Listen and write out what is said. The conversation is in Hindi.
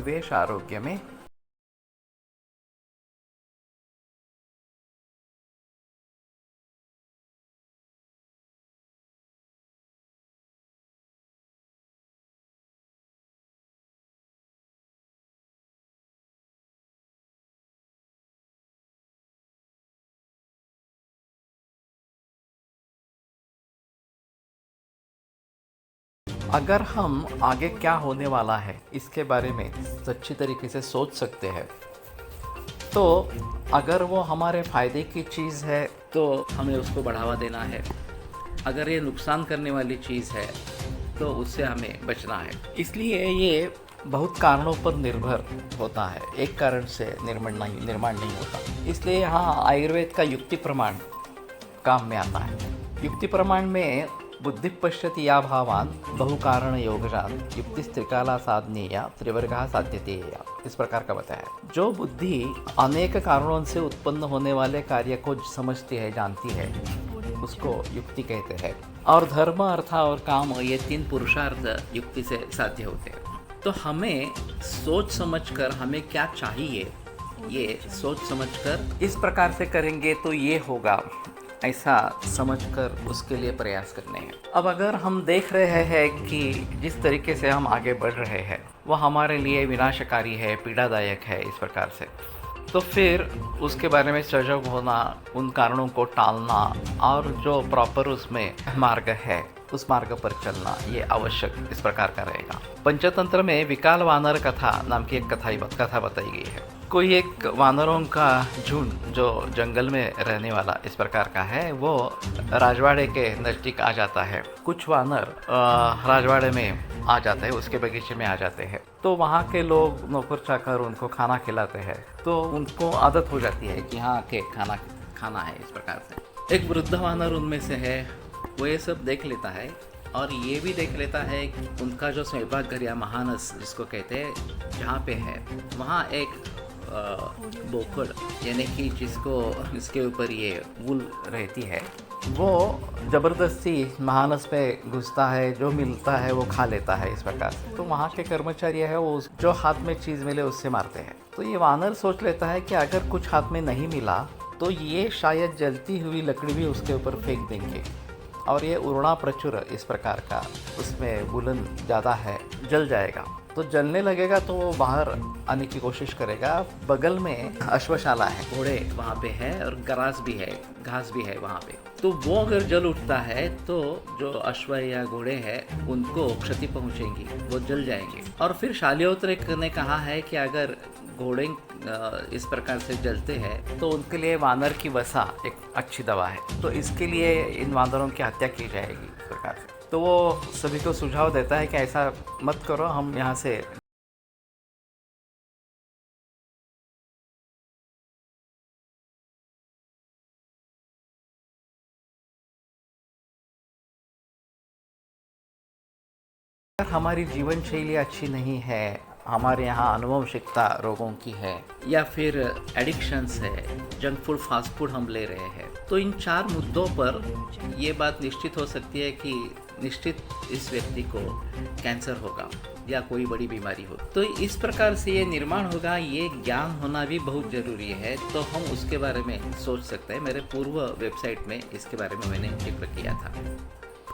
निवेश आरोग्य में। अगर हम आगे क्या होने वाला है इसके बारे में अच्छी तरीके से सोच सकते हैं, तो अगर वो हमारे फ़ायदे की चीज़ है तो हमें उसको बढ़ावा देना है। अगर ये नुकसान करने वाली चीज़ है तो उससे हमें बचना है। इसलिए ये बहुत कारणों पर निर्भर होता है, एक कारण से निर्माण नहीं होता। इसलिए यहाँ आयुर्वेद का युक्ति प्रमाण काम में आता है। युक्ति प्रमाण में बुद्धि पश्यति या भावान बहुकारण योगजान युक्तिस्त्रिकाला साधनेया त्रिवर्गा साध्यतेया, इस प्रकार का बताया। जो बुद्धि अनेक कारणों से उत्पन्न होने वाले कार्य को समझती है, जानती है, उसको युक्ति कहते हैं। और धर्म, अर्थ और काम, ये तीन पुरुषार्थ युक्ति से साध्य होते हैं। तो हमें सोच समझकर हमें क्या चाहिए, ये सोच समझकर इस प्रकार से करेंगे तो ये होगा, ऐसा समझकर उसके लिए प्रयास करने हैं। अब अगर हम देख रहे हैं कि जिस तरीके से हम आगे बढ़ रहे हैं वह हमारे लिए विनाशकारी है, पीड़ादायक है, इस प्रकार से, तो फिर उसके बारे में सजग होना, उन कारणों को टालना और जो प्रॉपर उसमें मार्ग है उस मार्ग पर चलना, ये आवश्यक इस प्रकार का रहेगा। पंचतंत्र में विकाल वानर कथा नाम की एक कथा बताई गई है। कोई एक वानरों का झुंड जो जंगल में रहने वाला इस प्रकार का है, वो राजवाड़े के नज़दीक आ जाता है। कुछ वानर राजवाड़े में आ जाते हैं, उसके बगीचे में आ जाते हैं। तो वहाँ के लोग नौकर चाकर उनको खाना खिलाते हैं, तो उनको आदत हो जाती है कि हाँ के खाना है, इस प्रकार से। एक वृद्ध वानर उनमें से है, वो ये सब देख लेता है और ये भी देख लेता है कि उनका जो स्वयंपाक घर या महानस जिसको कहते हैं जहाँ पे है, वहाँ एक बोकड़ यानी कि जिसके ऊपर ये वूल रहती है, वो ज़बरदस्ती महानस पे घुसता है, जो मिलता है वो खा लेता है, इस प्रकार से। तो वहाँ के कर्मचारी है वो जो हाथ में चीज़ मिले उससे मारते हैं। तो ये वानर सोच लेता है कि अगर कुछ हाथ में नहीं मिला तो ये शायद जलती हुई लकड़ी भी उसके ऊपर फेंक देंगे और ये उड़ना प्रचुर इस प्रकार का, उसमें बुलन ज़्यादा है, जल जाएगा। तो जलने लगेगा तो वो बाहर आने की कोशिश करेगा। बगल में अश्वशाला है, घोड़े वहाँ पे है और ग्रास भी है, घास भी है वहाँ पे। तो वो अगर जल उठता है तो जो अश्व या घोड़े हैं उनको क्षति पहुँचेगी, वो जल जाएंगे। और फिर शाल्योत्र ने कहा है कि अगर घोड़े इस प्रकार से जलते हैं तो उनके लिए वानर की वसा एक अच्छी दवा है। तो इसके लिए इन वानरों की हत्या की जाएगी, इस प्रकार से। तो वो सभी को सुझाव देता है कि ऐसा मत करो, हम यहाँ से अगर हमारी जीवन शैली अच्छी नहीं है, हमारे यहाँ अनुवंशिकता रोगों की है या फिर एडिक्शंस है, जंक फूड, फास्ट फूड हम ले रहे हैं, तो इन 4 मुद्दों पर ये बात निश्चित हो सकती है कि निश्चित इस व्यक्ति को कैंसर होगा या कोई बड़ी बीमारी हो। तो इस प्रकार से ये निर्माण होगा, ये ज्ञान होना भी बहुत ज़रूरी है। तो हम उसके बारे में सोच सकते हैं। मेरे पूर्व वेबसाइट में इसके बारे में मैंने जिक्र किया था।